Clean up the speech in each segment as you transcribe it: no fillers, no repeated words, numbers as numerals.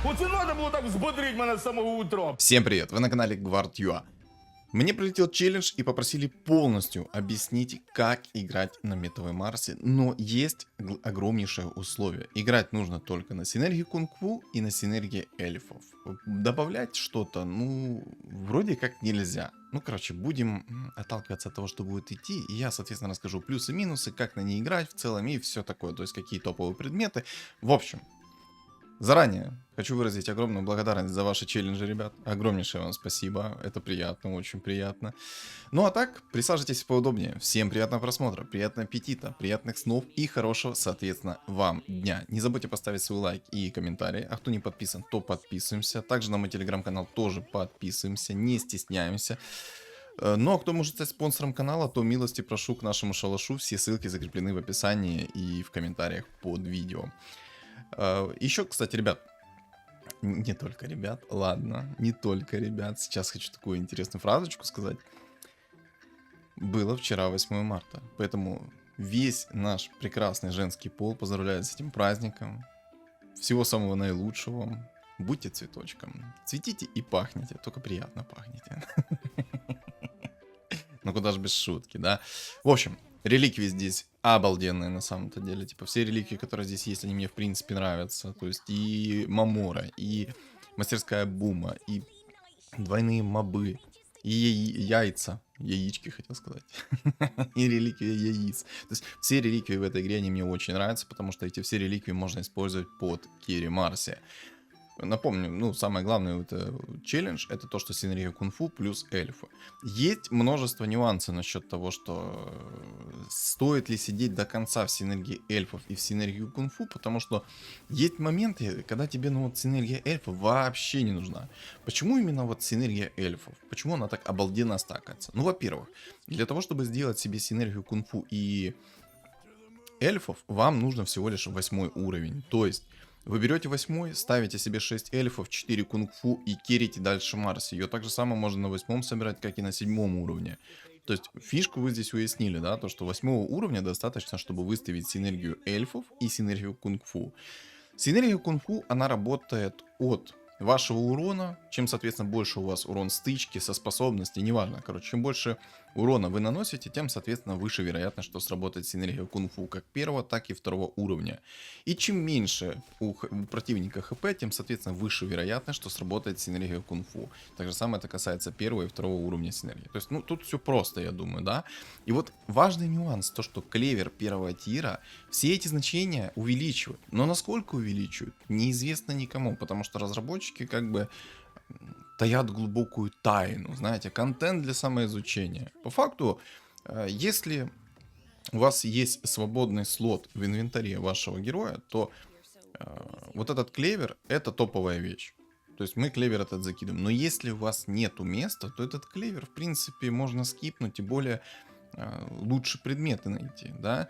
Оце надо було так взбодрить мене з самого утра. Всем привет, вы на канале Guard.ua. Мне прилетел челлендж и попросили полностью объяснить, как играть на метовой Марсе, но есть огромнейшее условие. Играть нужно только на синергии кунг-фу и на синергии эльфов. Добавлять что-то, ну, вроде как нельзя. Ну, короче, будем отталкиваться от того, что будет идти, и я, соответственно, расскажу плюсы и минусы, как на ней играть в целом и все такое, то есть какие топовые предметы. В общем, заранее хочу выразить огромную благодарность за ваши челленджи, ребят. Огромнейшее вам спасибо. Это приятно, очень приятно. Ну а так, присаживайтесь поудобнее. Всем приятного просмотра, приятного аппетита, приятных снов и хорошего, соответственно, вам дня. Не забудьте поставить свой лайк и комментарий. А кто не подписан, то подписываемся. Также на мой телеграм-канал тоже подписываемся. Не стесняемся. Ну а кто может стать спонсором канала, то милости прошу к нашему шалашу. Все ссылки закреплены в описании и в комментариях под видео. Еще, кстати, ребят, не только ребят, ладно, не только ребят, сейчас хочу такую интересную фразочку сказать. Было вчера 8 марта, поэтому весь наш прекрасный женский пол поздравляет с этим праздником. Всего самого наилучшего вам. Будьте цветочком, цветите и пахните, только приятно пахните. Ну куда же без шутки, да? В общем, реликвии здесь обалденные на самом-то деле. Типа все реликвии, которые здесь есть, они мне в принципе нравятся. То есть и Мамора, и мастерская Бума, и двойные мобы, и яйца. Яички, хотел сказать. И реликвия яиц. То есть все реликвии в этой игре, они мне очень нравятся, потому что эти все реликвии можно использовать под Керри Марси. Напомню, ну, самое главное это челлендж, это то, что синергия кунг-фу плюс эльфы. Есть множество нюансов насчет того, что стоит ли сидеть до конца в синергии эльфов и в синергию кунг-фу, потому что есть моменты, когда тебе, ну, вот синергия эльфов вообще не нужна. Почему именно вот синергия эльфов? Почему она так обалденно стакается? Ну, во-первых, для того, чтобы сделать себе синергию кунг-фу и эльфов, вам нужно всего лишь 8 уровень, то есть вы берете 8, ставите себе 6 эльфов, 4 кунг-фу и керите дальше Марс. Ее так же самое можно на 8 собирать, как и на 7 уровне. То есть фишку вы здесь уяснили, да, то что 8 уровня достаточно, чтобы выставить синергию эльфов и синергию кунг-фу. Синергия кунг-фу, она работает от вашего урона, чем, соответственно, больше у вас урон стычки со способностей, неважно, короче, чем больше урона вы наносите, тем, соответственно, выше вероятность, что сработает синергия кунг-фу как первого, так и второго уровня. И чем меньше у противника хп, тем, соответственно, выше вероятность, что сработает синергия кунг-фу. Так же самое это касается первого и второго уровня синергии. То есть, ну, тут все просто, я думаю, да. И вот важный нюанс, то, что клевер первого тира все эти значения увеличивают. Но насколько увеличивают, неизвестно никому, потому что разработчики как бы таят глубокую тайну, знаете, контент для самоизучения. По факту, если у вас есть свободный слот в инвентаре вашего героя, то вот этот клевер это топовая вещь. То есть мы клевер этот закидываем. Но если у вас нету места, то этот клевер в принципе можно скипнуть и более лучше предметы найти, да.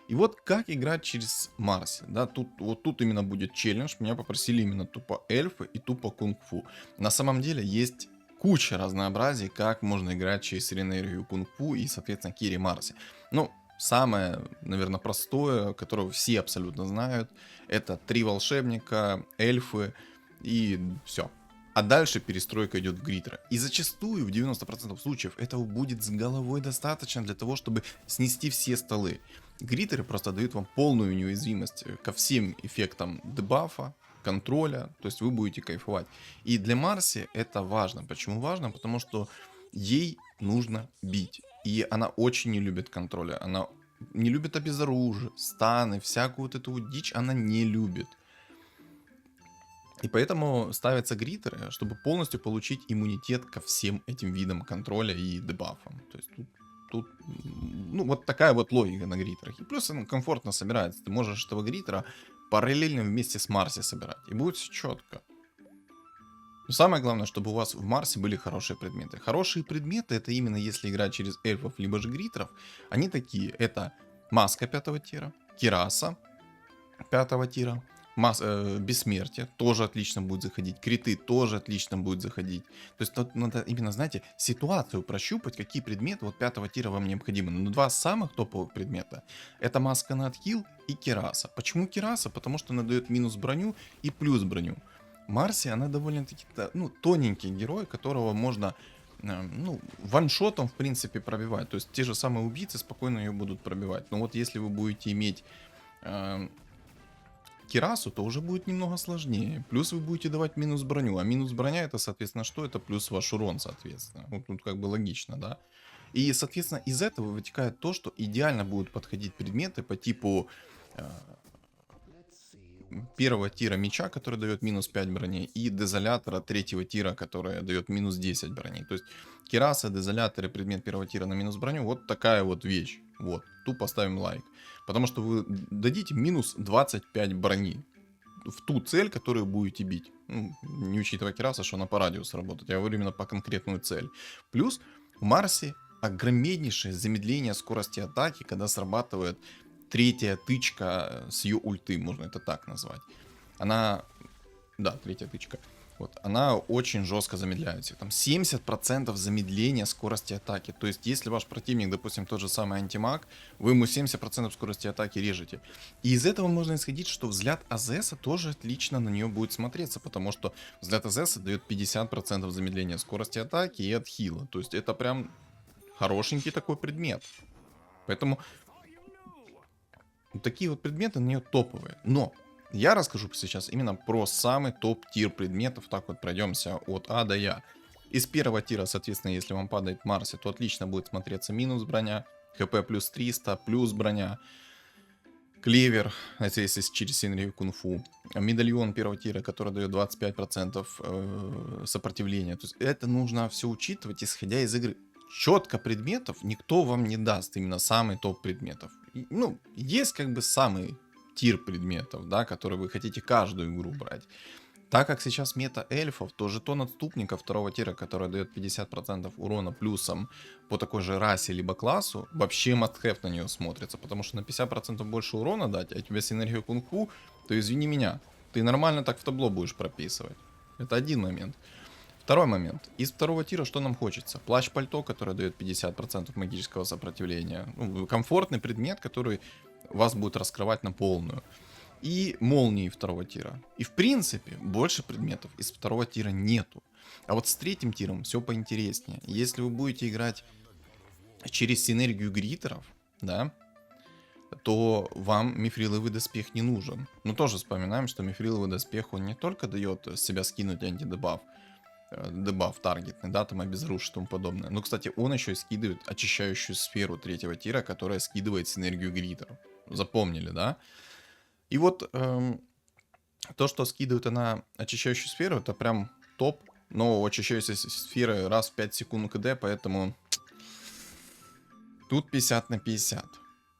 И вот как играть через Марси, да, тут именно будет челлендж, меня попросили именно тупо эльфы и тупо кунг-фу. На самом деле есть куча разнообразий, как можно играть через синергию кунг-фу и, соответственно, Керри Марси. Ну, самое, наверное, простое, которое все абсолютно знают, это 3 волшебника, эльфы и все. А дальше перестройка идет в гриттера. И зачастую, в 90% случаев, этого будет с головой достаточно для того, чтобы снести все столы. Гриттеры просто дают вам полную неуязвимость ко всем эффектам дебафа, контроля, то есть вы будете кайфовать. И для Марси это важно. Почему важно? Потому что ей нужно бить. И она очень не любит контроля. Она не любит обезоружие, станы, всякую вот эту вот дичь она не любит. И поэтому ставятся гриттеры, чтобы полностью получить иммунитет ко всем этим видам контроля и дебафам. То есть тут ну, вот такая вот логика на гриттерах. И плюс он комфортно собирается. Ты можешь этого гриттера параллельно вместе с Марси собирать. И будет все четко. Но самое главное, чтобы у вас в Марсе были хорошие предметы. Хорошие предметы это именно если играть через эльфов либо же гриттеров. Они такие. Это маска 5 тира, кираса 5 тира, бессмертие тоже отлично будет заходить, криты тоже отлично будет заходить. То есть тут надо именно, знаете, ситуацию прощупать, какие предметы вот 5 тира вам необходимы. Но два самых топовых предмета это маска на отхил и кираса. Почему кираса? Потому что она дает минус броню и плюс броню. Марси, она довольно-таки, ну, тоненький герой, которого можно, ну, ваншотом, в принципе, пробивать. То есть те же самые убийцы спокойно ее будут пробивать. Но вот если вы будете иметь э, Кирасу, то уже будет немного сложнее. Плюс вы будете давать минус броню. А минус броня это, соответственно, что? Это плюс ваш урон, соответственно. Вот тут как бы логично, да? И, соответственно, из этого вытекает то, что идеально будут подходить предметы по типу э, первого тира меча, который дает минус 5 брони, и дезолятора третьего тира, который дает минус 10 брони. То есть кираса, дезолятор и предмет первого тира на минус броню, вот такая вот вещь. Вот, тупо ставим лайк. Потому что вы дадите минус 25 брони в ту цель, которую будете бить. Ну, не учитывая кираса, что она по радиусу работает. Я говорю именно по конкретную цель. Плюс в Марсе огромнейшее замедление скорости атаки, когда срабатывает третья тычка с ее ульты, можно это так назвать. Она, да, третья тычка. Вот, она очень жестко замедляется. Там 70% замедления скорости атаки. То есть, если ваш противник, допустим, тот же самый антимаг, вы ему 70% скорости атаки режете. И из этого можно исходить, что взгляд Азеса тоже отлично на нее будет смотреться, потому что взгляд Азеса дает 50% замедления скорости атаки и отхила. То есть, это прям хорошенький такой предмет. Поэтому такие вот предметы на нее топовые. Но я расскажу сейчас именно про самый топ-тир предметов. Так вот пройдемся от А до Я. Из первого тира, соответственно, если вам падает Марси, то отлично будет смотреться минус броня, ХП плюс 300, плюс броня, клевер, это если через синергию кунг-фу, медальон первого тира, который дает 25% сопротивления. То есть это нужно все учитывать, исходя из игры. Четко предметов никто вам не даст, именно самый топ предметов. Ну, есть как бы самый тир предметов, да, который вы хотите каждую игру брать. Так как сейчас мета эльфов, то жетон отступника второго тира, который дает 50% урона плюсом по такой же расе либо классу, вообще must-have на нее смотрится, потому что на 50% больше урона дать, а у тебя синергия кунг-фу, то извини меня, ты нормально так в табло будешь прописывать. Это один момент. Второй момент. Из второго тира что нам хочется? Плащ-пальто, который дает 50% магического сопротивления. Ну, комфортный предмет, который вас будет раскрывать на полную. И молнии второго тира. И в принципе, больше предметов из второго тира нету. А вот с третьим тиром все поинтереснее. Если вы будете играть через синергию гритеров, да, то вам мифриловый доспех не нужен. Но тоже вспоминаем, что мифриловый доспех, он не только дает с себя скинуть антидебаф, дебаф таргетный, да, там обезрушить и тому подобное. Но, кстати, он еще и скидывает очищающую сферу третьего тира, которая скидывает синергию гритеров. Запомнили, да? И вот то, что скидывает она очищающую сферу, это прям топ. Но у очищающей сферы раз в 5 секунд КД, поэтому тут 50 на 50.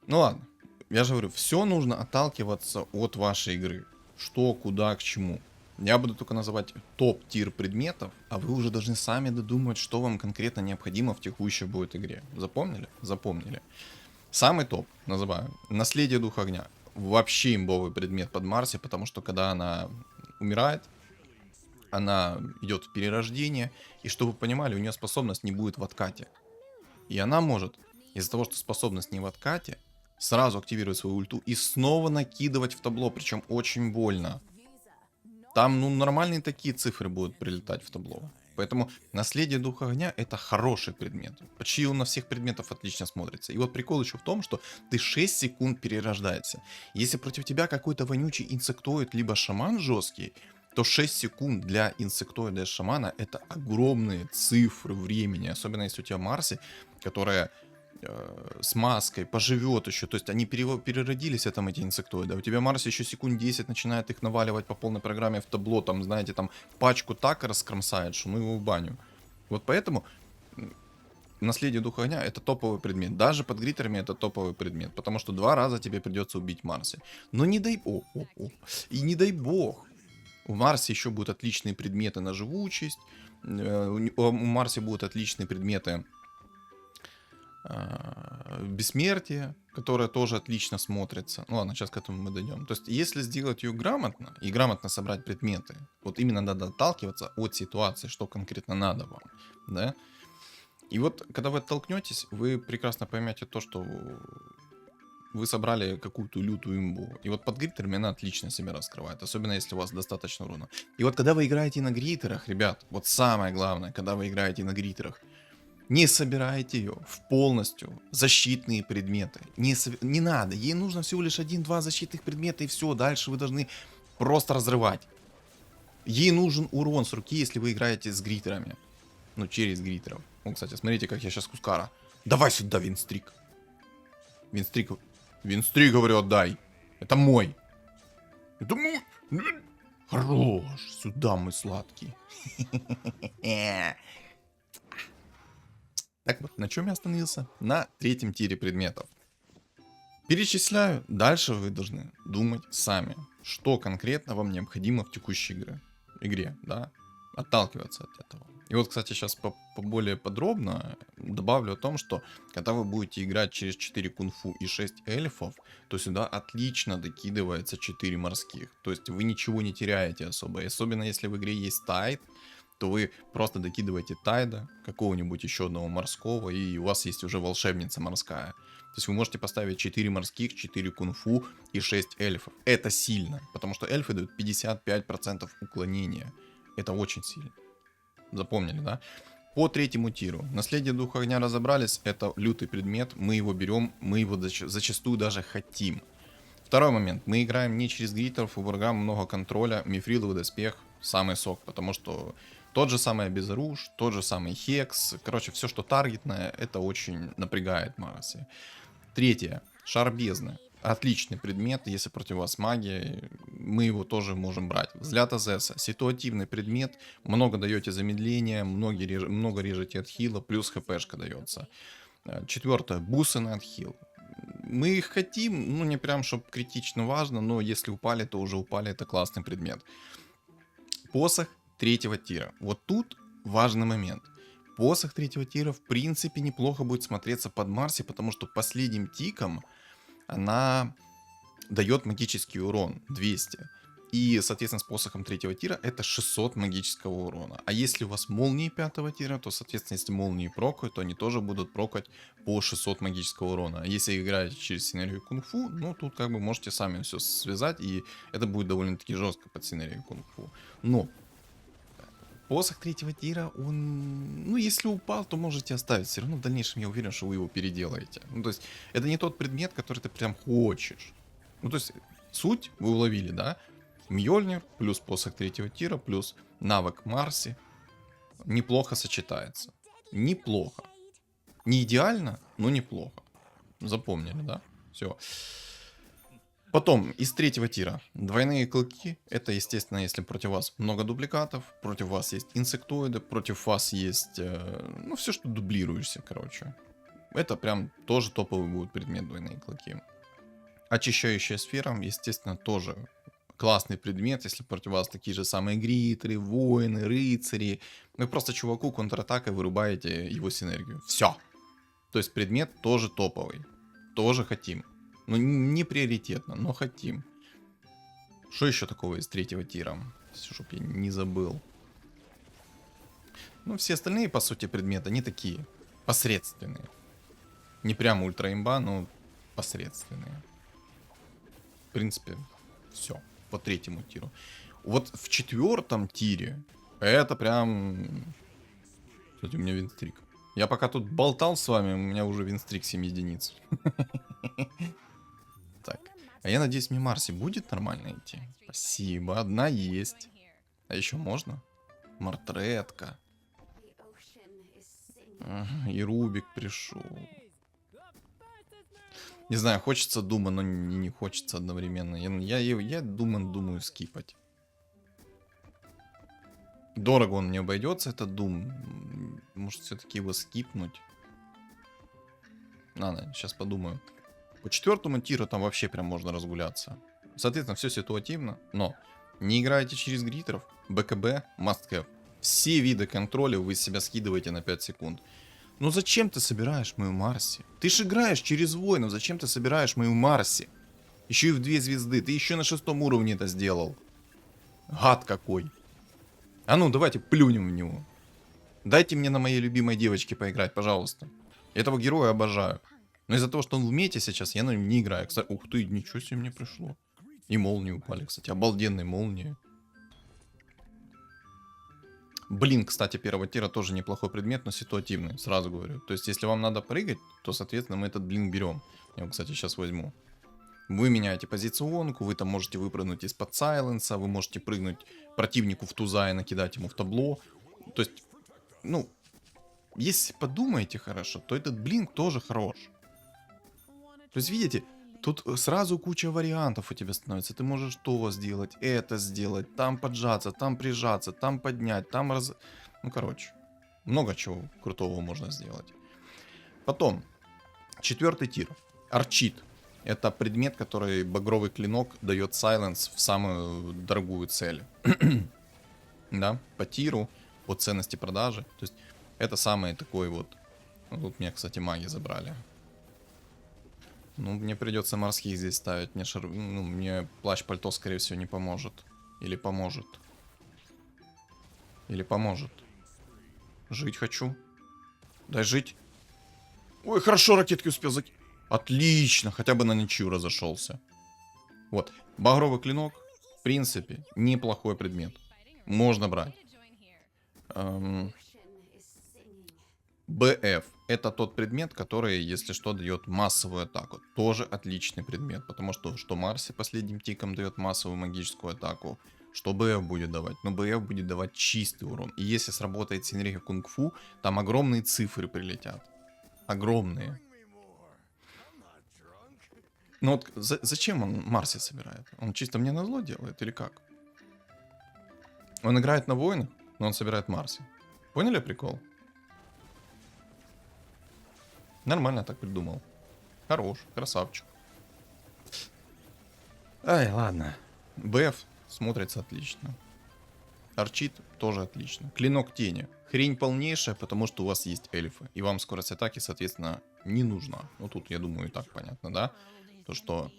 Ну ладно, я же говорю, все нужно отталкиваться от вашей игры. Что, куда, к чему. Я буду только называть топ-тир предметов, а вы уже должны сами додумать, что вам конкретно необходимо в текущей будет игре. Запомнили? Запомнили. Самый топ, называю, наследие духа огня. Вообще имбовый предмет под Марси, потому что когда она умирает, она идет в перерождение, и чтобы вы понимали, у нее способность не будет в откате. И она может, из-за того, что способность не в откате, сразу активировать свою ульту и снова накидывать в табло, причем очень больно. Там, ну, нормальные такие цифры будут прилетать в табло. Поэтому наследие духа огня это хороший предмет. Почти он на всех предметов отлично смотрится. И вот прикол еще в том, что ты 6 секунд перерождаешься. Если против тебя какой-то вонючий инсектоид либо шаман жесткий, то 6 секунд для инсектоида и шамана это огромные цифры времени. Особенно если у тебя Марси, которая с маской поживет еще. То есть они переродились, там эти инсектоиды. А у тебя Марс еще секунд 10 начинает их наваливать по полной программе в табло. Там, знаете, там пачку так раскромсает, что ну его в баню. Вот поэтому наследие духа огня это топовый предмет. Даже под гритерами это топовый предмет. Потому что 2 раза тебе придется убить Марси. Но не дай... И не дай бог. У Марсе еще будут отличные предметы на живучесть. У Марсе будут отличные предметы бессмертие, которое тоже отлично смотрится. Ну ладно, сейчас к этому мы дойдем. То есть, если сделать ее грамотно и грамотно собрать предметы, вот именно надо отталкиваться от ситуации, что конкретно надо вам, да. И вот, когда вы оттолкнетесь, вы прекрасно поймете то, что вы собрали какую-то лютую имбу. И вот под гриттерами она отлично себя раскрывает. Особенно если у вас достаточно урона. И вот когда вы играете на гриттерах, ребят, вот самое главное, когда вы играете на гриттерах, не собирайте ее в полностью защитные предметы. Не надо. Ей нужно всего лишь 1-2 защитных предмета и все. Дальше вы должны просто разрывать. Ей нужен урон с руки, если вы играете с гриттерами. Ну, через гриттеров. Вот, кстати, смотрите, как я сейчас Кускара. Давай сюда, Винстрик. Винстрик. Винстрик, говорю, отдай. Это мой. Это мой. Хорош. Сюда, мой сладкий. Так вот, на чем я остановился? На 3-м тире предметов. Перечисляю. Дальше вы должны думать сами, что конкретно вам необходимо в текущей игре, да? Отталкиваться от этого. И вот, кстати, сейчас более подробно добавлю о том, что когда вы будете играть через 4 кунг-фу и 6 эльфов, то сюда отлично докидывается 4 морских. То есть вы ничего не теряете особо. И особенно если в игре есть тайд, то вы просто докидываете тайда, какого-нибудь еще одного морского, и у вас есть уже волшебница морская. То есть вы можете поставить 4 морских, 4 кунг-фу и 6 эльфов. Это сильно, потому что эльфы дают 55% уклонения. Это очень сильно. Запомнили, да? По 3-му тиру. Наследие Духа Огня разобрались. Это лютый предмет. Мы его берем, мы его зачастую даже хотим. Второй момент. Мы играем не через гриттеров, у врага много контроля. Мифриловый доспех самый сок, потому что тот же самый Безруж, тот же самый Хекс. Короче, все, что таргетное, это очень напрягает Марси. 3. Шар бездны. Отличный предмет, если против вас магия, мы его тоже можем брать. Взгляд Азеса. Ситуативный предмет, много даете замедления, много режете от хила, плюс хпшка дается. 4. Бусы на отхил. Мы их хотим, ну не прям, чтобы критично важно, но если упали, то уже упали, это классный предмет. Посох 3-го тира. Вот тут важный момент. Посох 3-го тира в принципе неплохо будет смотреться под Марси, потому что последним тиком она дает магический урон 200. И, соответственно, с посохом 3-го тира это 600 магического урона. А если у вас молнии 5-го тира, то, соответственно, если молнии прокают, то они тоже будут прокать по 600 магического урона. А если играете через синергию кунг-фу, ну, тут как бы можете сами все связать, и это будет довольно-таки жестко под синергию кунг-фу. Но посох 3-го тира, он... Ну, если упал, то можете оставить. Все равно в дальнейшем я уверен, что вы его переделаете. Ну, то есть, это не тот предмет, который ты прям хочешь. Ну, то есть, суть вы уловили, да? Мьёльнир плюс посох 3-го тира плюс навык Марси неплохо сочетается. Неплохо. Не идеально, но неплохо. Запомнили, да? Все. Потом, из 3-го тира, двойные клыки. Это, естественно, если против вас много дубликатов, против вас есть инсектоиды, против вас есть, ну, все, что дублируешься, короче. Это прям тоже топовый будет предмет, двойные клыки. Очищающая сфера, естественно, тоже классный предмет, если против вас такие же самые гриттеры, воины, рыцари. Вы просто чуваку контратакой вырубаете его синергию. Все. То есть предмет тоже топовый. Тоже хотим. Ну, не приоритетно, но хотим. Что еще такого из 3-го тира? Чтоб я не забыл. Ну, все остальные, по сути, предметы, они такие посредственные. Не прям ультра имба, но посредственные. В принципе, все. По 3-му тиру. Вот в 4-м тире это прям... Кстати, у меня винстрик. Я пока тут болтал с вами, у меня уже винстрик 7 единиц. Так. А я надеюсь, мне Марси будет нормально идти. Спасибо. Одна есть. А еще можно? Мартретка. Ага, и Рубик пришел. Не знаю, хочется Дума, но не хочется одновременно. Я думаю скипать. Дорого он мне обойдется, этот Дум. Может, все-таки его скипнуть? Ладно, сейчас подумаю. По 4-му тиру там вообще прям можно разгуляться. Соответственно, все ситуативно, но не играете через гриттеров, БКБ, must have. Все виды контроля вы с себя скидываете на 5 секунд. Ну зачем ты собираешь мою Марси? Ты ж играешь через воинов, зачем ты собираешь мою Марси? Еще и в 2 звезды, ты еще на 6-м уровне это сделал. Гад какой. А ну, давайте плюнем в него. Дайте мне на моей любимой девочке поиграть, пожалуйста. Этого героя обожаю. Но из-за того, что он в мете сейчас, я на нем не играю. Кстати, ух ты, ничего себе мне пришло. И молнии упали, кстати. Обалденные молнии. Блин, кстати, первого тира тоже неплохой предмет, но ситуативный, сразу говорю. То есть, если вам надо прыгать, то, соответственно, мы этот блин берем. Я его, кстати, сейчас возьму. Вы меняете позиционку, вы там можете выпрыгнуть из-под сайленса, вы можете прыгнуть противнику в туза и накидать ему в табло. То есть, ну, если подумаете хорошо, то этот блинк тоже хорош. То есть, видите, тут сразу куча вариантов у тебя становится. Ты можешь то сделать, это сделать, там поджаться, там прижаться, там поднять, там раз... Ну, короче, много чего крутого можно сделать. Потом, 4-й тир. Арчит. Это предмет, который багровый клинок дает сайленс в самую дорогую цель. Да, по тиру, по ценности продажи. То есть, это самый такой вот... Ну, тут меня, кстати, маги забрали. Ну, мне придется морских здесь ставить. Ну, мне плащ-пальто, скорее всего, не поможет. Или поможет. Или поможет. Жить хочу. Дай жить. Ой, хорошо, ракетки успел закинуть. Отлично, хотя бы на ничью разошелся. Вот, багровый клинок, в принципе, неплохой предмет. Можно брать. БФ. Это тот предмет, который, если что, дает массовую атаку. Тоже отличный предмет, потому что Марси последним тиком дает массовую магическую атаку, что БФ будет давать. Но БФ будет давать чистый урон. И если сработает синергия кунг-фу, там огромные цифры прилетят. Огромные. Ну вот зачем он Марси собирает? Он чисто мне назло делает или как? Он играет на воинах, но он собирает Марси. Поняли прикол? Нормально так придумал. Хорош, красавчик. Ай, ладно. БФ смотрится отлично. Арчит тоже отлично. Клинок тени. Хрень полнейшая, потому что у вас есть эльфы. И вам скорость атаки, соответственно, не нужна. Ну тут, я думаю, и так понятно, да? То, что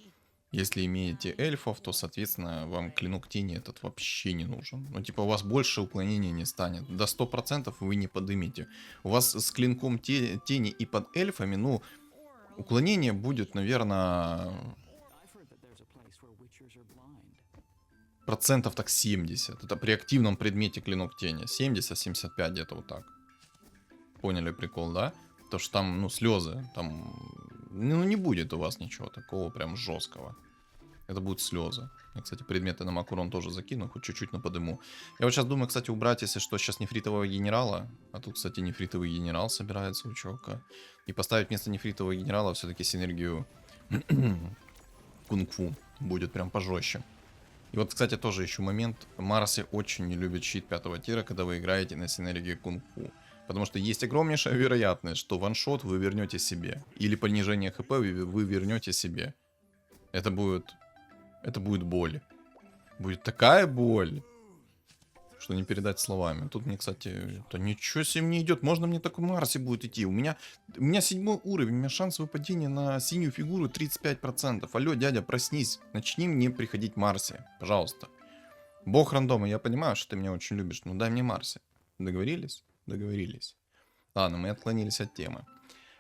если имеете эльфов, то, соответственно, вам клинок тени этот вообще не нужен. Ну, типа, у вас больше уклонения не станет. До 100% вы не подымете. У вас с клинком тени и под эльфами, ну, уклонение будет, наверное, процентов так 70. Это при активном предмете клинок тени. 70-75 где-то вот так. Поняли прикол, да? То, что там, ну, слезы. Там, ну, не будет у вас ничего такого прям жесткого. Это будут слезы. Я, кстати, предметы на Макурон тоже закину, хоть чуть-чуть на подыму. Я вот сейчас думаю, кстати, убрать, если что, сейчас нефритового генерала. А тут, кстати, нефритовый генерал собирается у чувака. И поставить вместо нефритового генерала все-таки синергию кунг-фу. Будет прям пожестче. И вот, кстати, тоже еще момент. Марси очень не любит щит 5-го тира, когда вы играете на синергии кунг-фу. Потому что есть огромнейшая вероятность, что ваншот вы вернете себе. Или понижение хп вы вернете себе. Это будет боль. Будет такая боль, что не передать словами. Тут мне, кстати, то ничего себе мне идет. Можно мне такой Марси будет идти? У меня 7-й уровень, у меня шанс выпадения на синюю фигуру 35%. Алло, дядя, проснись. Начни мне приходить Марси, пожалуйста. Бог рандома, я понимаю, что ты меня очень любишь, но дай мне Марси. Договорились? Договорились. Ладно, мы отклонились от темы.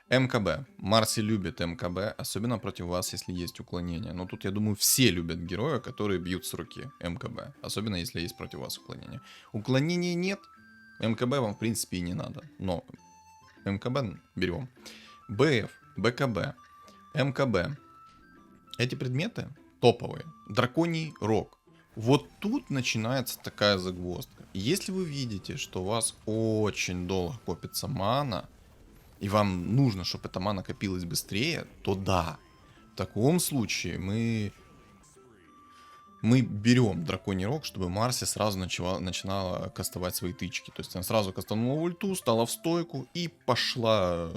МКБ. Марси любит МКБ, особенно против вас, если есть уклонение. Но тут, я думаю, все любят героя, которые бьют с руки МКБ. Особенно, если есть против вас уклонение. Уклонения нет, МКБ вам, в принципе, и не надо. Но МКБ берем. БФ, БКБ, МКБ. Эти предметы топовые. Драконий рог. Вот тут начинается такая загвоздка. Если вы видите, что у вас очень долго копится мана, и вам нужно, чтобы эта мана копилась быстрее, то да. В таком случае мы берем драконий рог, чтобы Марси сразу начинала кастовать свои тычки. То есть она сразу кастанула ульту, стала в стойку и пошла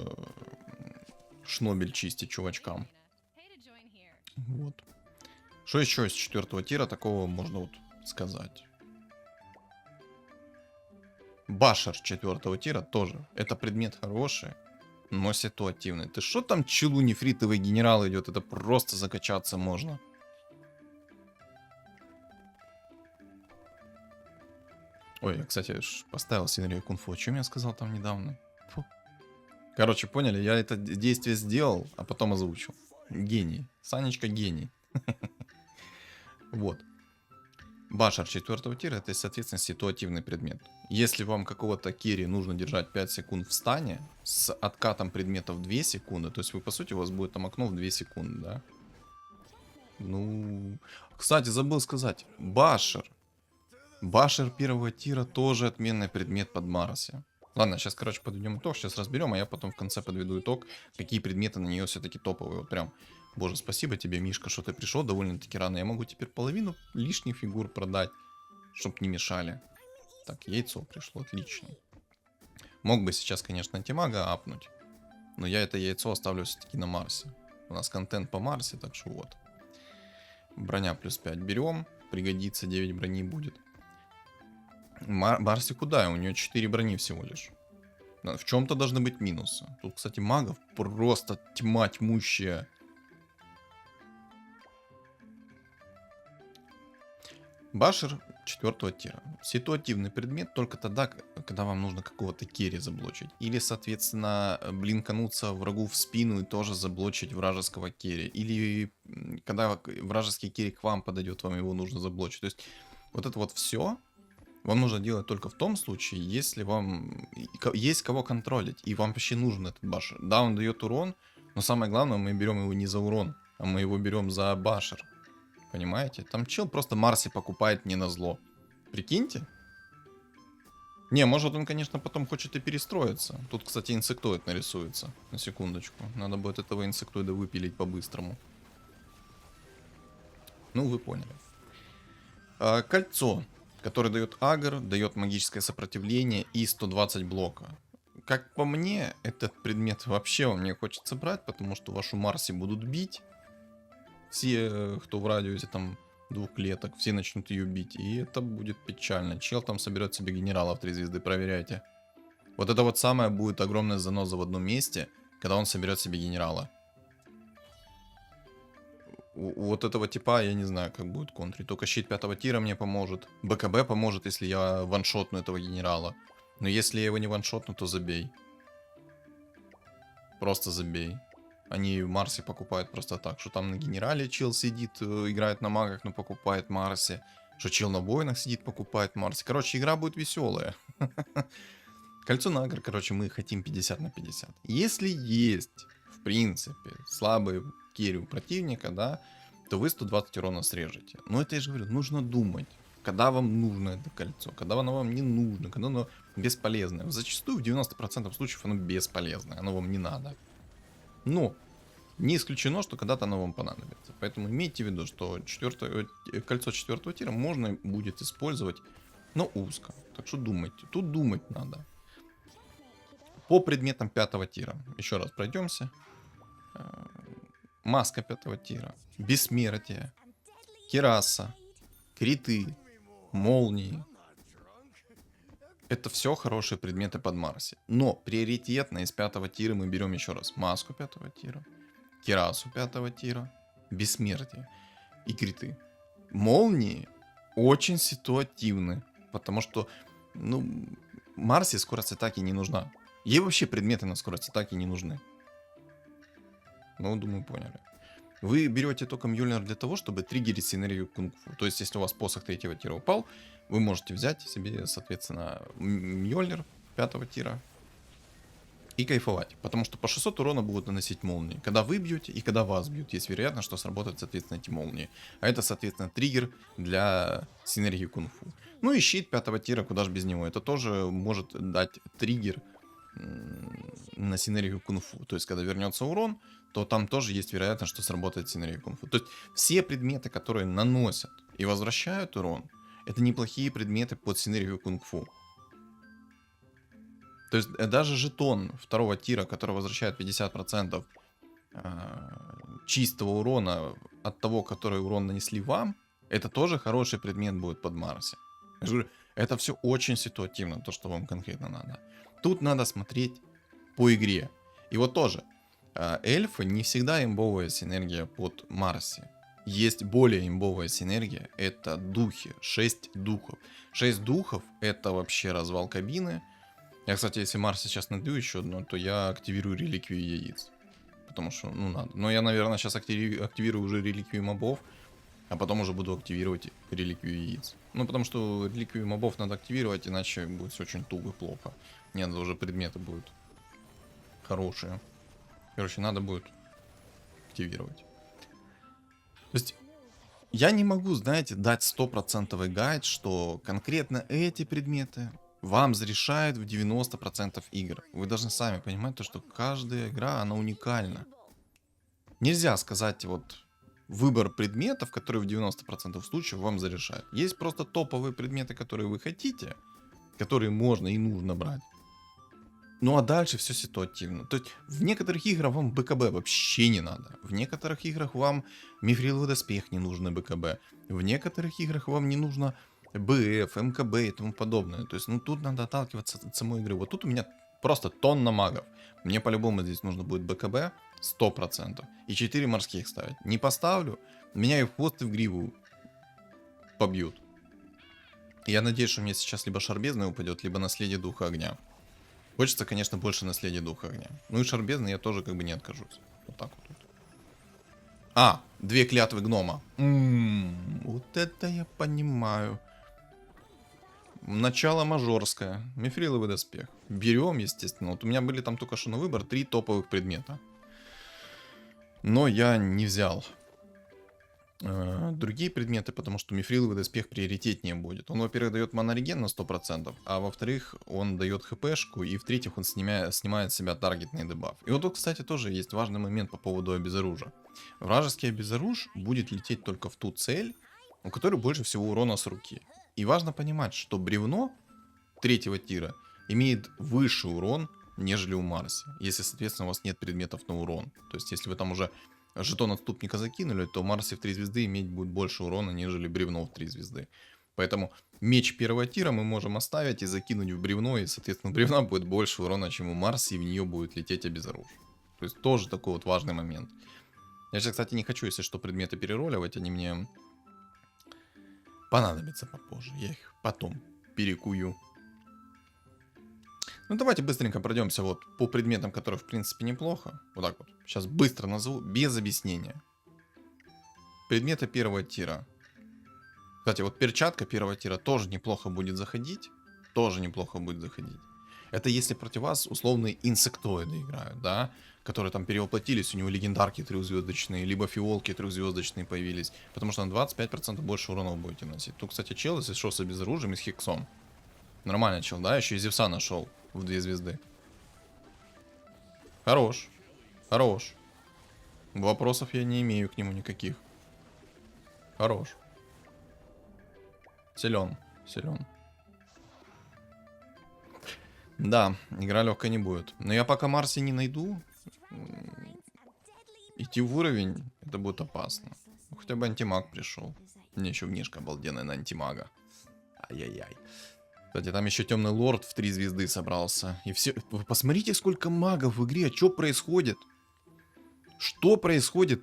шнобель чистить чувачкам. Вот. Что еще из 4-го тира такого можно вот сказать? Башер 4-го тира тоже. Это предмет хороший, но ситуативный. Ты что там челу нефритовый генерал идет? Это просто закачаться можно. Ой, я, кстати, поставил синергию кунг-фу. О чем я сказал там недавно? Фу. Короче, поняли, я это действие сделал, а потом озвучил. Гений. Санечка гений. Вот. Башер 4 тира это, соответственно, ситуативный предмет. Если вам какого-то керри нужно держать 5 секунд в стане, с откатом предметов 2 секунды, то есть вы, по сути, у вас будет там окно в 2 секунды, да? Ну, кстати, забыл сказать, Башер. Башер 1 тира тоже отменный предмет под Марсе. Ладно, сейчас, короче, подведем итог, сейчас разберем, а я потом в конце подведу итог, какие предметы на нее все-таки топовые. Вот прям, боже, спасибо тебе, Мишка, что ты пришел довольно-таки рано. Я могу теперь половину лишних фигур продать, чтоб не мешали. Так, яйцо пришло, отлично. Мог бы сейчас, конечно, антимага апнуть, но я это яйцо оставлю все-таки на Марсе. У нас контент по Марсе, так что вот. Броня плюс 5 берем, пригодится, 9 брони будет. Марси куда? У нее 4 брони всего лишь. В чем-то должны быть минусы. Тут, кстати, магов просто тьма тьмущая. Башер 4 тира. Ситуативный предмет только тогда, когда вам нужно какого-то керри заблочить. Или, соответственно, блинкануться врагу в спину и тоже заблочить вражеского керри. Или когда вражеский керри к вам подойдет, вам его нужно заблочить. То есть вот это вот все вам нужно делать только в том случае, если вам есть кого контролить, и вам вообще нужен этот башер. Да, он дает урон, но самое главное, мы берем его не за урон, а мы его берем за башер. Понимаете? Там чел просто Марси покупает не на зло. Прикиньте. Не, может он, конечно, потом хочет и перестроиться. Тут, кстати, инсектоид нарисуется. На секундочку. Надо будет этого инсектоида выпилить по-быстрому. Ну, вы поняли. Кольцо, которое дает агр, дает магическое сопротивление и 120 блока. Как по мне, этот предмет вообще вам не хочется брать, потому что вашу Марси будут бить. Все, кто в радиусе там 2 клеток, все начнут ее бить. И это будет печально. Чел там соберет себе генерала в 3 звезды, проверяйте. Вот это вот самое будет огромная заноза в одном месте, когда он соберет себе генерала. У вот этого типа я не знаю, как будет контрить. Только щит 5 тира мне поможет. БКБ поможет, если я ваншотну этого генерала. Но если я его не ваншотну, то забей. Просто забей. Они Марси покупают просто так, что там на генерале чел сидит, играет на магах, но покупает Марси. Что чел на воинах сидит, покупает Марси. Короче, игра будет веселая. Кольцо на агр, короче, мы хотим 50 на 50. Если есть, в принципе, слабые керри у противника, да, то вы 120 урона срежете. Но это я же говорю, нужно думать, когда вам нужно это кольцо, когда оно вам не нужно, когда оно бесполезное. Зачастую в 90% случаев оно бесполезное, оно вам не надо. Но не исключено, что когда-то оно вам понадобится. Поэтому имейте в виду, что кольцо 4 тира можно будет использовать, но узко. Так что думайте. Тут думать надо. По предметам 5 тира. Еще раз пройдемся. Маска 5 тира. Бессмертие. Кираса. Криты. Молнии. Это все хорошие предметы под Марси. Но приоритетно из 5 тира мы берем еще раз маску 5 тира, кирасу 5 тира, бессмертие и криты. Молнии очень ситуативны, потому что, ну, Марси скорость атаки не нужна. Ей вообще предметы на скорость атаки не нужны. Ну, думаю, поняли. Вы берете только Мьёльнир для того, чтобы триггерить синергию кунг-фу. То есть, если у вас посох 3 тира упал, вы можете взять себе, соответственно, Мьёльнир 5 тира и кайфовать. Потому что по 600 урона будут наносить молнии. Когда вы бьете и когда вас бьют, есть вероятность, что сработают, соответственно, эти молнии. А это, соответственно, триггер для синергии кунг-фу. Ну и щит 5 тира, куда же без него. Это тоже может дать триггер на синергию кунг-фу. То есть, когда вернется урон, то там тоже есть вероятность, что сработает синергия кунг-фу. То есть, все предметы, которые наносят и возвращают урон, это неплохие предметы под синергию кунг-фу. То есть, даже жетон 2 тира, который возвращает 50% чистого урона от того, который урон нанесли вам, это тоже хороший предмет будет под Марси. Я же говорю, это все очень ситуативно, то, что вам конкретно надо. Тут надо смотреть по игре. И вот тоже, эльфы не всегда имбовая синергия под Марси. Есть более имбовая синергия, это духи, 6 духов. 6 духов это вообще развал кабины. Я, кстати, если Марс сейчас найду еще одну, то я активирую реликвию яиц. Потому что, ну, надо. Но я, наверное, сейчас активирую уже реликвию мобов, а потом уже буду активировать реликвию яиц. Ну, потому что реликвию мобов надо активировать, иначе будет все очень туго, плохо. Мне надо уже предметы будут хорошие. Короче, надо будет активировать. То есть, я не могу, знаете, дать стопроцентовый гайд, что конкретно эти предметы вам разрешают в 90% игр. Вы должны сами понимать, то, что каждая игра, она уникальна. Нельзя сказать вот выбор предметов, которые в 90% случаев вам зарешают. Есть просто топовые предметы, которые вы хотите, которые можно и нужно брать. Ну а дальше все ситуативно. То есть в некоторых играх вам БКБ вообще не надо. В некоторых играх вам мифриловый доспех не нужно БКБ. В некоторых играх вам не нужно БФ, МКБ и тому подобное. То есть, ну тут надо отталкиваться от самой игры. Вот тут у меня просто тонна магов. Мне по-любому здесь нужно будет БКБ 100%. И 4 морских ставить. Не поставлю, меня и в хвост, и в гриву побьют. Я надеюсь, что мне сейчас либо шарбезный упадет, либо наследие духа огня. Хочется, конечно, больше наследия духа огня. Ну и шарбезный я тоже как бы не откажусь. Вот так вот. А, 2 клятвы гнома. Вот это я понимаю. Начало мажорское. Мифриловый доспех. Берем, естественно. Вот у меня были там только что на выбор 3 топовых предмета. Но я не взял другие предметы, потому что мифриловый доспех приоритетнее будет. Он, во-первых, дает монореген на 100%, а во-вторых, он дает хпшку, и в-третьих, он снимает с себя таргетный дебаф. И вот тут, кстати, тоже есть важный момент по поводу обезоружа. Вражеский обезоруж будет лететь только в ту цель, у которой больше всего урона с руки. И важно понимать, что бревно 3-го тира имеет выше урон, нежели у Марси, если, соответственно, у вас нет предметов на урон. То есть, если вы там уже жетон отступника закинули, то Марси в 3 звезды иметь будет больше урона, нежели бревно в 3 звезды. Поэтому меч 1-го тира мы можем оставить и закинуть в бревно, и, соответственно, у бревна будет больше урона, чем у Марси, и в нее будет лететь обезоружь. То есть, тоже такой вот важный момент. Я сейчас, кстати, не хочу, если что, предметы перероливать, они мне понадобятся попозже. Я их потом перекую. Ну, давайте быстренько пройдемся вот по предметам, которые, в принципе, неплохо. Вот так вот. Сейчас быстро назову, без объяснения. Предметы 1-го тира. Кстати, вот перчатка 1-го тира тоже неплохо будет заходить. Тоже неплохо будет заходить. Это если против вас условные инсектоиды играют, да? Которые там перевоплотились, у него легендарки 3-звездочные, либо фиолки 3-звездочные появились. Потому что на 25% больше урона вы будете носить. Тут, кстати, чел, если шел с обезоружием и с хексом. Нормально чел, да? Еще и Зевса нашел в 2 звезды. Хорош. Хорош. Вопросов я не имею к нему никаких. Хорош. Силен. Силен. Да, игра легкая не будет. Но я пока Марси не найду, идти в уровень, это будет опасно. Ну, хотя бы антимаг пришел. Мне еще внешка обалденная на антимага. Ай-яй-яй. Кстати, там еще темный лорд в 3 звезды собрался. И все. Вы посмотрите, сколько магов в игре. А что происходит? Что происходит?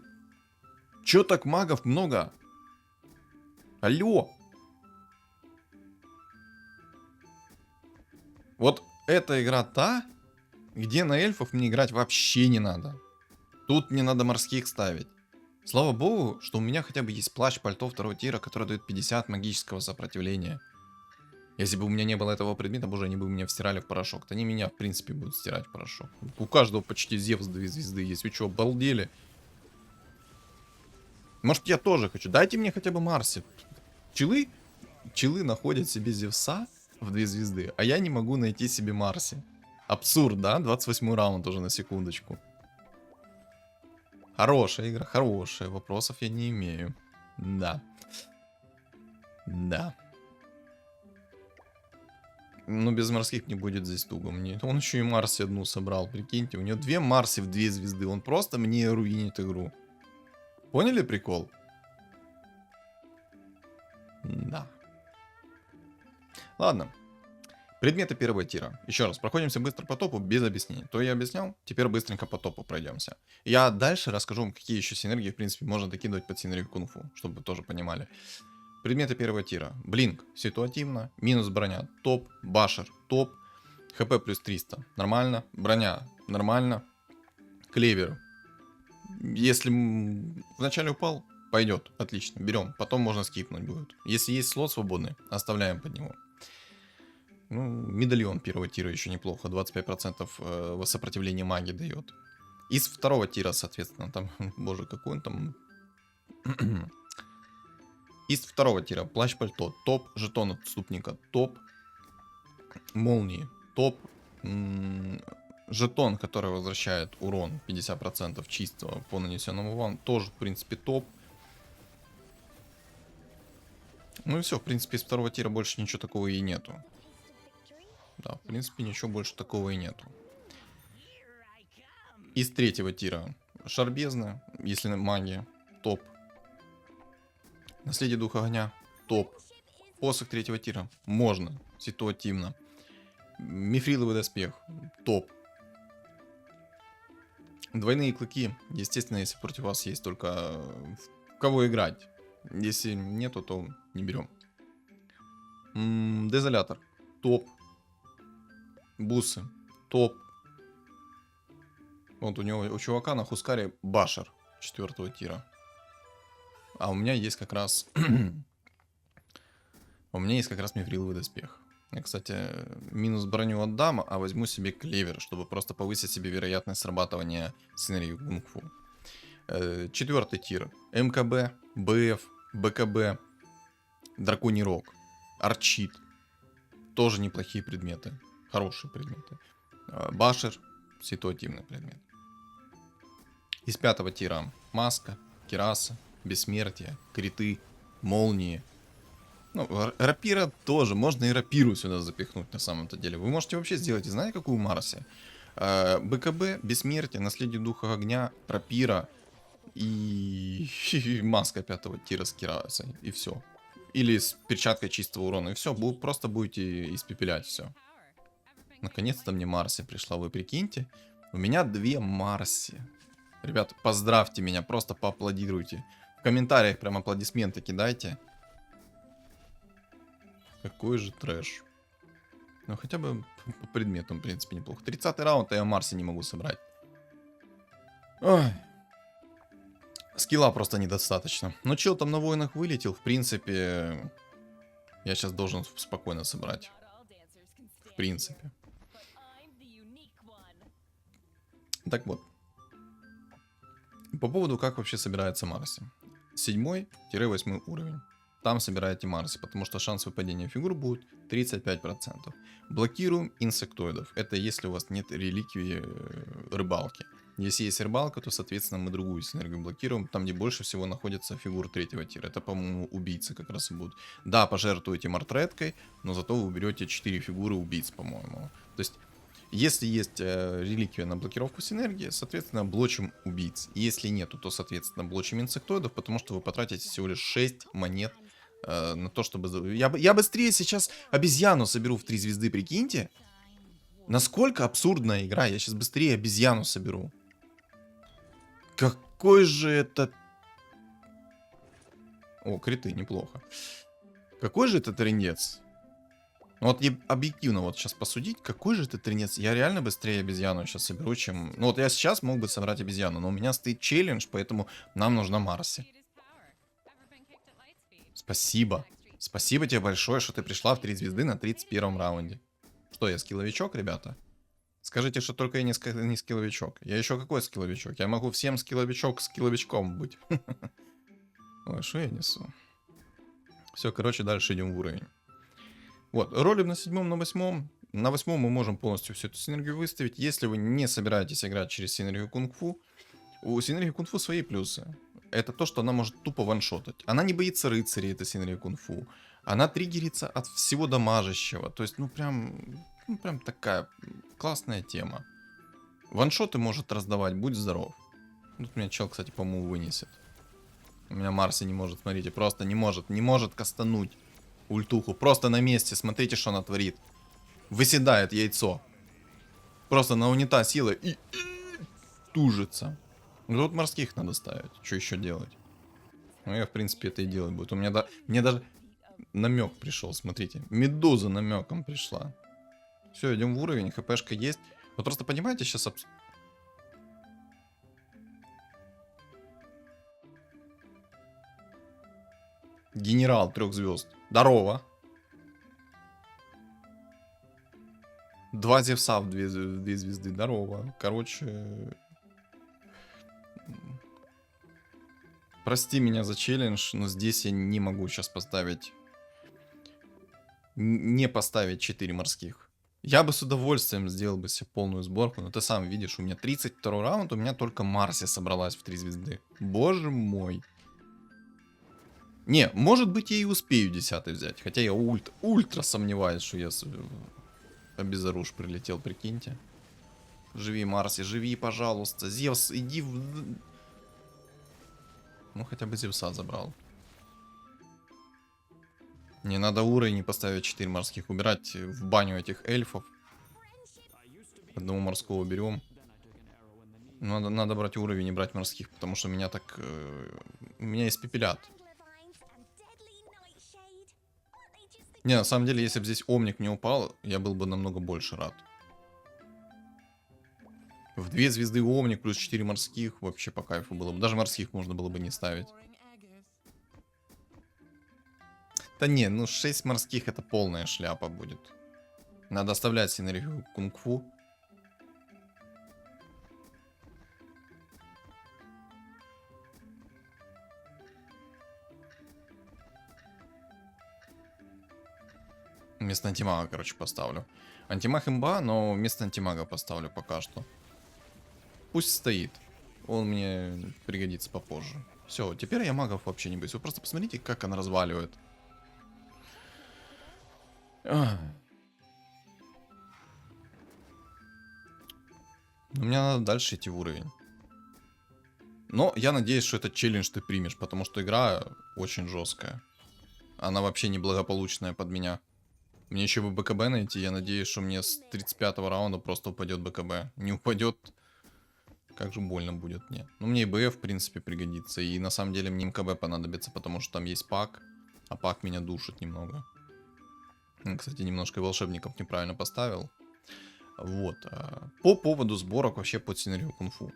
Че так магов много? Алло. Вот эта игра та, где на эльфов мне играть вообще не надо. Тут мне надо морских ставить. Слава богу, что у меня хотя бы есть плащ пальто 2-го тира, который дает 50 магического сопротивления. Если бы у меня не было этого предмета, боже, они бы меня стирали в порошок. То они меня, в принципе, будут стирать в порошок. У каждого почти Зевс 2 звезды есть. Вы что, обалдели? Может, я тоже хочу. Дайте мне хотя бы Марси. Челы находят себе Зевса в 2 звезды, а я не могу найти себе Марси. Абсурд, да? 28 раунд уже на секундочку. Хорошая игра, хорошая. Вопросов я не имею. Да. Да. Ну, без морских не будет здесь туго мне. Он еще и Марси одну собрал, прикиньте. У него 2 Марси в 2 звезды. Он просто мне руинит игру. Поняли прикол? Да. Ладно. Предметы 1-го тира. Еще раз, проходимся быстро по топу, без объяснений. То я объяснял, теперь быстренько по топу пройдемся. Я дальше расскажу вам, какие еще синергии, в принципе, можно докидывать под синергию кунг-фу, чтобы вы тоже понимали. Предметы 1-го тира. Блинк, ситуативно. Минус броня, топ. Башер, топ. ХП плюс 300. Нормально. Броня. Нормально. Клевер. Если вначале упал, пойдет. Отлично. Берем. Потом можно скипнуть будет. Если есть слот свободный, оставляем под него. Ну, медальон первого тира еще неплохо. 25% сопротивления магии дает. Из второго тира, соответственно, там, боже, какой он там... Из второго тира плащ-пальто, топ, жетон отступника, топ, молнии, топ, жетон, который возвращает урон 50% чистого по нанесенному вам, тоже, в принципе, топ. Ну и все, в принципе, из второго тира больше ничего такого и нету. Да, в принципе, ничего больше такого и нету. Из третьего тира шар бездны, если магия, топ. Наследие духа огня, топ. Посох третьего тира, можно, ситуативно. Мифриловый доспех, топ. Двойные клыки, естественно, если против вас есть только в кого играть. Если нету, то не берем. Дезолятор, топ. Бусы, топ. Вот у него, у чувака на Хускаре Башер 4 тира. А у меня есть как раз... у меня есть как раз мифриловый доспех. Я, кстати, минус броню отдам, а возьму себе клевер, чтобы просто повысить себе вероятность срабатывания синергии кунг-фу. 4 тир. МКБ, БФ, БКБ, Драконий Рог, Арчит. Тоже неплохие предметы. Хорошие предметы. Башер, ситуативный предмет. Из 5 тира маска, кираса, бессмертие, криты, молнии. Ну, рапира тоже. Можно и рапиру сюда запихнуть на самом-то деле. Вы можете вообще сделать, знаете, какую Марси? БКБ, бессмертие, наследие духа огня, рапира и маска 5 тира с кирасой. И все. Или с перчаткой чистого урона. И все, просто будете испепелять все. Наконец-то мне Марси пришла, вы прикиньте. У меня 2 Марси. Ребят, поздравьте меня, просто поаплодируйте. В комментариях прям аплодисменты кидайте. Какой же трэш. Ну хотя бы по предметам, в принципе, неплохо. 30-й раунд, а я Марси не могу собрать. Ой. Скилла просто недостаточно. Но чел там на воинах вылетел, в принципе... Я сейчас должен спокойно собрать. В принципе. Так вот. По поводу, как вообще собирается Марси. 7-8 уровень. Там собираете Марси, потому что шанс выпадения фигур будет 35%. Блокируем инсектоидов. Это если у вас нет реликвии рыбалки. Если есть рыбалка, то, соответственно, мы другую синергию блокируем. Там, где больше всего находится фигур 3-го тира. Это, по-моему, убийцы как раз и будут. Да, пожертвуете мартреткой, но зато вы берете 4 фигуры убийц, по-моему. То есть... Если есть реликвия на блокировку синергии, соответственно, блочим убийц. Если нету, то, соответственно, блочим инсектоидов, потому что вы потратите всего лишь 6 монет на то, чтобы... Я быстрее сейчас обезьяну соберу в 3 звезды, прикиньте. Насколько абсурдная игра. Я сейчас быстрее обезьяну соберу. Какой же это... О, криты, неплохо. Какой же это трындец. Ну вот объективно вот сейчас посудить, какой же это трындец. Я реально быстрее обезьяну сейчас соберу, чем... Ну вот я сейчас мог бы собрать обезьяну, но у меня стоит челлендж, поэтому нам нужна Марси. Спасибо. Спасибо тебе большое, что ты пришла в 3 звезды на 31 раунде. Что, я скилловичок, ребята? Скажите, что только я не скилловичок. Я еще какой скилловичок? Я могу всем скилловичком быть. Ой, что я несу? Все, короче, дальше идем в уровень. Вот, ролим на 7-м, на 8-м. На 8-м мы можем полностью всю эту синергию выставить. Если вы не собираетесь играть через синергию кунг-фу, у синергии кунг-фу свои плюсы. Это то, что она может тупо ваншотать. Она не боится рыцарей, это синергия кунг-фу. Она триггерится от всего дамажащего. То есть, ну прям такая классная тема. Ваншоты может раздавать, будь здоров. Тут меня чел, кстати, по-моему, вынесет. У меня Марси не может, смотрите, просто не может кастануть ультуху. Просто на месте, смотрите, что она творит. Выседает яйцо. Просто на унитаз сила и тужится. Ну, тут морских надо ставить. Что еще делать? Ну, я, в принципе, это и делать буду. Мне даже намек пришел, смотрите. Медуза намеком пришла. Все, идем в уровень, хпшка есть. Вот просто понимаете, сейчас... Генерал 3 звезд. Здорово. 2 Зевса в 2 звезды. Здорово. Короче... Прости меня за челлендж, но здесь я не могу сейчас поставить... Не поставить 4 морских. Я бы с удовольствием сделал бы себе полную сборку, но ты сам видишь, у меня 32 раунд, у меня только Марси собралась в 3 звезды. Боже мой. Не, может быть я и успею 10-й взять, хотя я ультра сомневаюсь, что я обезоруж прилетел, прикиньте. Живи, Марси, живи, пожалуйста. Зевс, иди в... Ну, хотя бы Зевса забрал. Не надо уровень поставить 4 морских. Убирать в баню этих эльфов. Одного морского берем. Надо брать уровень и брать морских, потому что меня так... меня испепелят. Не, на самом деле, если бы здесь Омник не упал, я был бы намного больше рад. В 2 звезды Омник плюс 4 морских вообще по кайфу было бы. Даже морских можно было бы не ставить. Да не, ну 6 морских это полная шляпа будет. Надо оставлять синергию кунг-фу. Вместо антимага, короче, поставлю. Антимаг имба, но вместо антимага поставлю пока что. Пусть стоит. Он мне пригодится попозже. Все, теперь я магов вообще не боюсь. Вы просто посмотрите, как она разваливает. Мне надо дальше идти в уровень. Но я надеюсь, что этот челлендж ты примешь, потому что игра очень жесткая. Она вообще неблагополучная под меня. Мне еще бы БКБ найти, я надеюсь, что мне с 35-го раунда просто упадет БКБ. Не упадет, как же больно будет мне. Ну, мне и БФ, в принципе, пригодится. И на самом деле мне МКБ понадобится, потому что там есть пак. А пак меня душит немного. Кстати, немножко волшебников неправильно поставил. Вот. По поводу сборок вообще под синергию кунг-фу.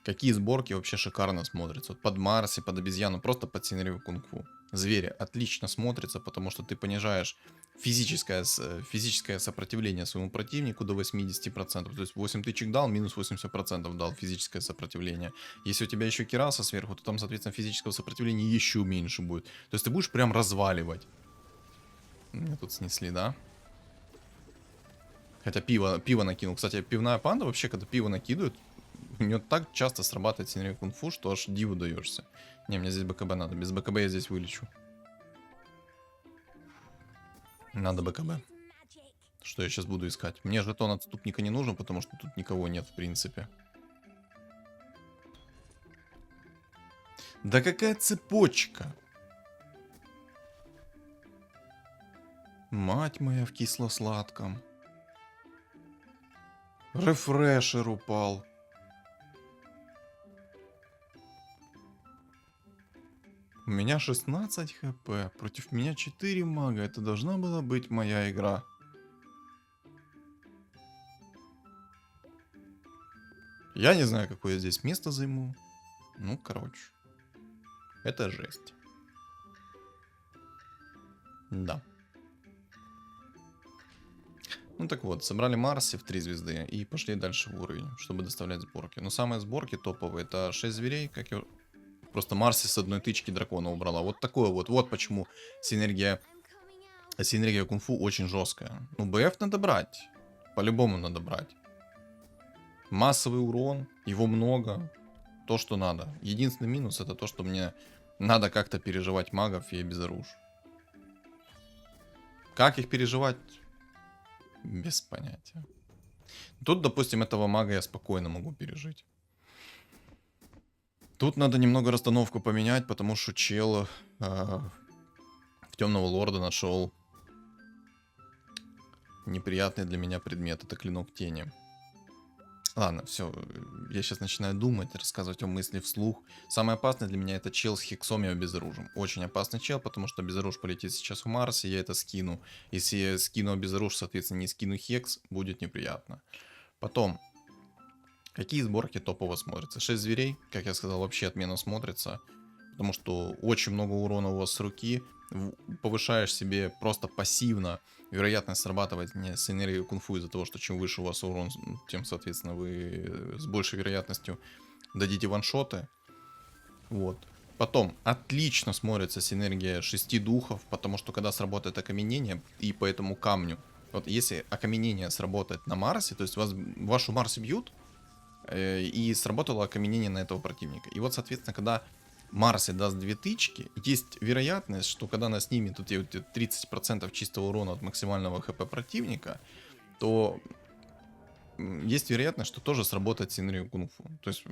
Какие сборки вообще шикарно смотрятся. Вот под Марси, под обезьяну, просто под синергию кунг-фу. Звери отлично смотрятся, потому что ты понижаешь физическое сопротивление своему противнику до 80%. То есть 8 тычек дал, минус 80% дал физическое сопротивление. Если у тебя еще кираса сверху, то там, соответственно, физического сопротивления еще меньше будет. То есть ты будешь прям разваливать. Меня тут снесли, да? Хотя пиво накинул. Кстати, пивная панда вообще, когда пиво накидывают, у нее так часто срабатывает синергия кунг-фу, что аж диву даешься. Не, мне здесь БКБ надо. Без БКБ я здесь вылечу. Надо БКБ. Что я сейчас буду искать? Мне жетон отступника не нужен, потому что тут никого нет, в принципе. Да какая цепочка? Мать моя в кисло-сладком. Рефрешер упал. У меня 16 хп, против меня 4 мага, это должна была быть моя игра. Я не знаю, какое я здесь место займу. Ну, короче. Это жесть. Да. Ну так вот, собрали Марси в 3 звезды и пошли дальше в уровень, чтобы доставлять сборки. Но самые сборки топовые это 6 зверей, как я... Просто Марси с одной тычки дракона убрала. Вот такое вот. Вот почему синергия кунг-фу очень жесткая. Ну, БФ надо брать. По-любому надо брать. Массовый урон, его много. То, что надо. Единственный минус это то, что мне надо как-то переживать магов и обезоруж. Как их переживать? Без понятия. Тут, допустим, этого мага я спокойно могу пережить. Тут надо немного расстановку поменять, потому что чел в Темного Лорда нашел неприятный для меня предмет. Это клинок тени. Ладно, все, я сейчас начинаю думать, рассказывать о мысли вслух. Самое опасное для меня это чел с хексом и обезоружим. Очень опасный чел, потому что обезоруж полетит сейчас в Марс, и я это скину. Если я скину обезоруж, соответственно, не скину хекс, будет неприятно. Потом, какие сборки топово смотрятся? 6 зверей, как я сказал, вообще отменно смотрится. Потому что очень много урона у вас с руки. Повышаешь себе просто пассивно вероятность срабатывания с энергией кунг-фу из-за того, что чем выше у вас урон, тем, соответственно, вы с большей вероятностью дадите ваншоты. Вот. Потом, отлично смотрится синергия 6 духов, потому что когда сработает окаменение, и по этому камню, вот если окаменение сработает на Марсе, то есть вашу Марс бьют, и сработало окаменение на этого противника. И вот, соответственно, когда Марсе даст 2 тычки, есть вероятность, что когда она снимет тут 30% чистого урона от максимального хп противника, то есть вероятность, что тоже сработает синергия кунг-фу. То есть,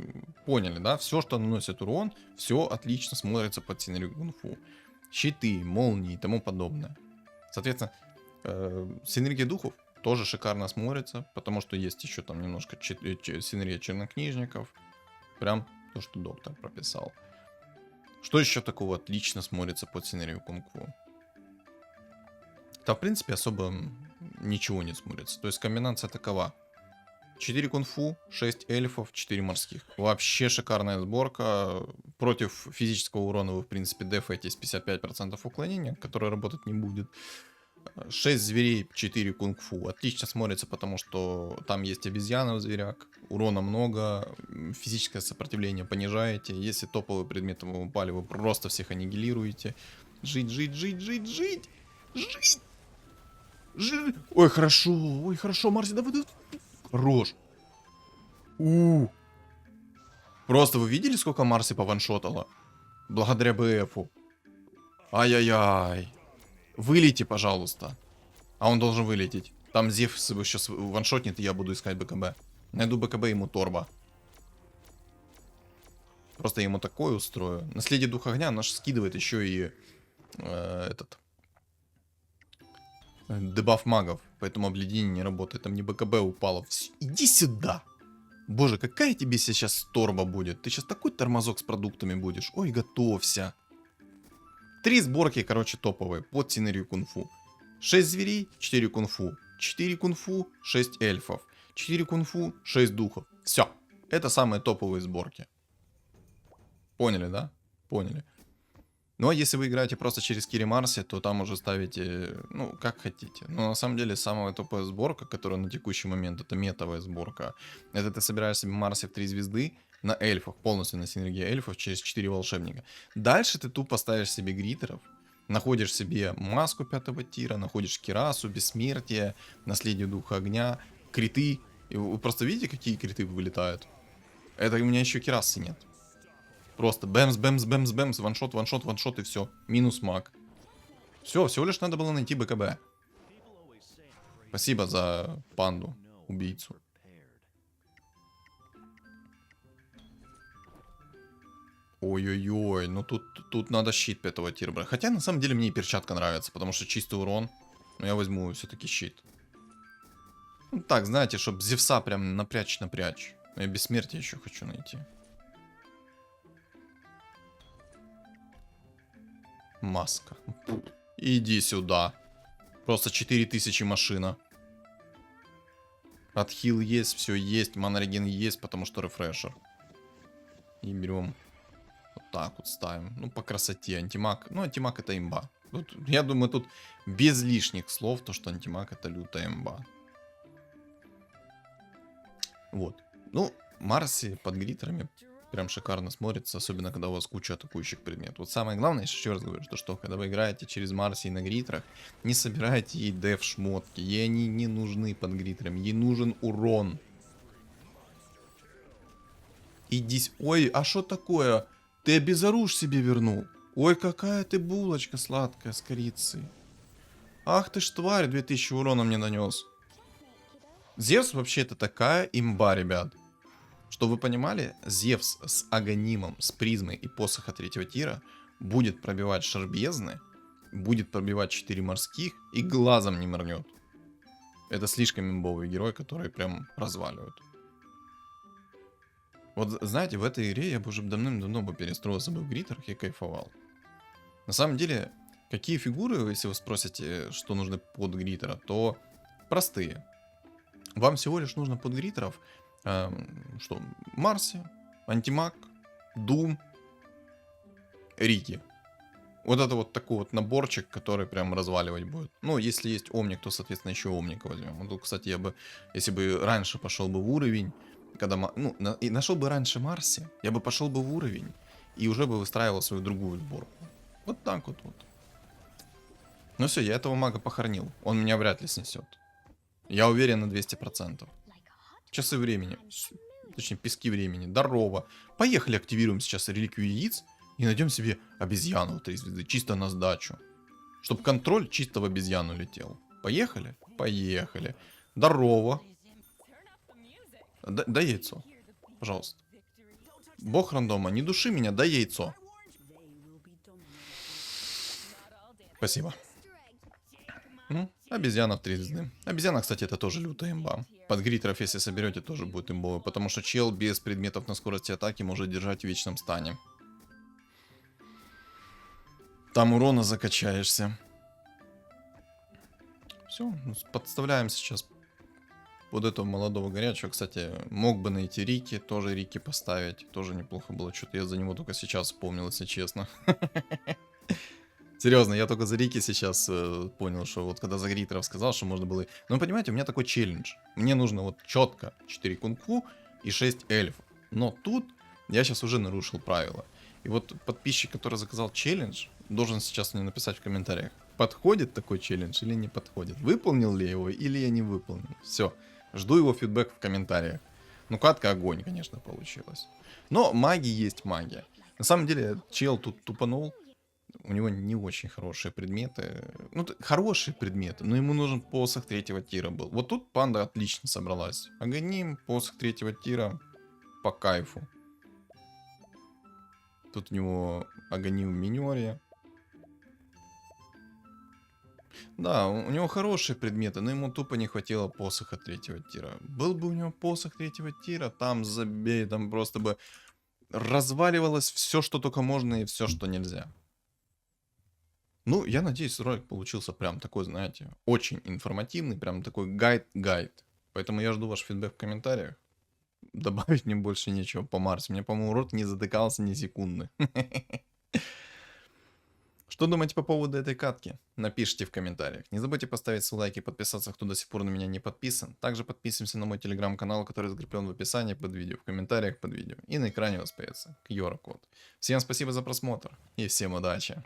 поняли, да? Все, что наносит урон, все отлично смотрится под синергию кунг-фу. Щиты, молнии и тому подобное. Соответственно, синергия духов тоже шикарно смотрится, потому что есть еще там немножко синергия чернокнижников. Прям то, что доктор прописал. Что еще такого отлично смотрится под синергию кунг-фу? Да, в принципе, особо ничего не смотрится. То есть комбинация такова. 4 кунг-фу, 6 эльфов, 4 морских. Вообще шикарная сборка. Против физического урона вы, в принципе, дефаетесь 55% уклонения, которое работать не будет. 6 зверей, 4 кунг-фу. Отлично смотрится, потому что там есть обезьяна в зверяк. Урона много, физическое сопротивление понижаете. Если топовые предметы вы упали, вы просто всех аннигилируете. Жить, жить, жить, жить, жить! Жить! Жить! Ой, хорошо, Марси, давай. Хорош. Просто вы видели, сколько Марси пованшотало? Благодаря БФу. Ай-яй-яй. Вылети, пожалуйста. А он должен вылететь. Там Зевс его сейчас ваншотнет, и я буду искать БКБ. Найду БКБ, ему торба. Просто я ему такое устрою. Наследие Духа Огня наш скидывает еще и дебаф магов. Поэтому обледенение не работает. Там не БКБ упало. Иди сюда. Боже, какая тебе сейчас торба будет. Ты сейчас такой тормозок с продуктами будешь. Ой, готовься. 3 сборки, короче, топовые. Под синергию кунг-фу. 6 зверей, 4 кунг-фу. 4 кунг-фу, 6 эльфов. 4 кунг-фу, 6 духов. Все. Это самые топовые сборки. Поняли, да? Поняли. Ну, а если вы играете просто через Кири Марси, то там уже ставите, ну, как хотите. Но на самом деле самая топовая сборка, которая на текущий момент, это метовая сборка. Это ты собираешь себе Марси в 3 звезды на эльфах, полностью на синергии эльфов через 4 волшебника. Дальше ты тупо ставишь себе гритеров, находишь себе маску 5-го тира, находишь Кирасу, бессмертие, наследие Духа Огня, криты. И вы просто видите, какие криты вылетают? Это у меня еще Кирасы нет. Просто бэмс, бэмс, бэмс, бэмс, ваншот, ваншот, ваншот и все. Минус маг. Все, всего лишь надо было найти БКБ. Спасибо за панду, убийцу. Ой-ой-ой, ну тут надо щит 5-го тира брать. Хотя на самом деле мне и перчатка нравится, потому что чистый урон. Но я возьму все-таки щит. Ну так, знаете, чтобы Зевса прям напрячь. Я бессмертие еще хочу найти. Маска. Иди сюда. Просто 4000 машина. Отхил есть, все есть. Манореген есть, потому что рефрешер. И берем. Вот так вот ставим. Ну, по красоте. Антимаг. Ну, антимаг это имба. Тут, я думаю, тут без лишних слов, то, что антимаг это лютая имба. Вот. Ну, Марси под гритерами прям шикарно смотрится, особенно когда у вас куча атакующих предметов. Вот самое главное, еще раз говорю, что когда вы играете через Марси и на гритерах, не собирайте ей деф шмотки, ей они не нужны под гритерами, ей нужен урон. Идись, ой, а что такое? Ты обезоруж себе вернул. Ой, какая ты булочка сладкая с корицей. Ах ты ж тварь, 2000 урона мне нанес. Зевс вообще это такая имба, ребят. Что вы понимали, Зевс с Аганимом, с призмой и посоха 3-го тира будет пробивать шар бездны, будет пробивать 4 морских и глазом не моргнет. Это слишком имбовый герой, который прям разваливают. Вот знаете, в этой игре я бы уже давным-давно бы перестроился бы в гриттерах и кайфовал. На самом деле, какие фигуры, если вы спросите, что нужно под гриттера, то простые. Вам всего лишь нужно под гриттеров, что, Марси, Антимаг, Дум, Рики. Вот это вот такой вот наборчик, который прям разваливать будет. Ну, если есть Омник, то, соответственно, еще Омника возьмем. Вот тут, кстати, я бы, если бы раньше пошел бы в уровень, когда, ну, и нашел бы раньше Марси, я бы пошел бы в уровень и уже бы выстраивал свою другую сборку. Вот так вот. Ну все, я этого мага похоронил. Он меня вряд ли снесет. Я уверен на 200%. Часы времени. Точнее, пески времени. Здорово. Поехали, активируем сейчас реликвию яиц и найдем себе обезьяну 3 звезды. Чисто на сдачу. Чтобы контроль чисто в обезьяну летел. Поехали? Поехали. Здорово. Дай яйцо. Пожалуйста. Бог рандома, не души меня, дай яйцо. Спасибо. Ну, обезьяна в 3 звезды. Обезьяна, кстати, это тоже лютая имба. Под гриттеров, если соберете, тоже будет имбовый, потому что чел без предметов на скорости атаки может держать в вечном стане. Там урона закачаешься. Все, подставляем сейчас под этого молодого горячего. Кстати, мог бы найти Рики, тоже Рики поставить. Тоже неплохо было. Что-то я за него только сейчас вспомнил, если честно. Серьезно, я только за Рики сейчас понял, что вот когда за гриттеров сказал, что можно было... Ну, понимаете, у меня такой челлендж. Мне нужно вот четко 4 кунг-фу и 6 эльфов. Но тут я сейчас уже нарушил правила. И вот подписчик, который заказал челлендж, должен сейчас мне написать в комментариях, подходит такой челлендж или не подходит. Выполнил ли я его или я не выполнил. Все, жду его фидбэк в комментариях. Ну, катка огонь, конечно, получилась. Но магия есть магия. На самом деле, чел тут тупанул. У него не очень хорошие предметы. Ну, хорошие предметы, но ему нужен посох 3-го тира был. Вот тут панда отлично собралась. Агоним, посох 3-го тира по кайфу. Тут у него агоним в миноре. Да, у него хорошие предметы, но ему тупо не хватило посоха 3-го тира. Был бы у него посох 3-го тира, там забей, там просто бы разваливалось все, что только можно и все, что нельзя. Ну, я надеюсь, ролик получился прям такой, знаете, очень информативный, прям такой гайд. Поэтому я жду ваш фидбэк в комментариях. Добавить мне больше нечего по Марсу. Мне, по-моему, рот не затыкался ни секунды. Что думаете по поводу этой катки? Напишите в комментариях. Не забудьте поставить свой лайк и подписаться, кто до сих пор на меня не подписан. Также подписываемся на мой телеграм-канал, который закреплен в описании под видео, в комментариях под видео. И на экране у вас появится QR-код. Всем спасибо за просмотр и всем удачи!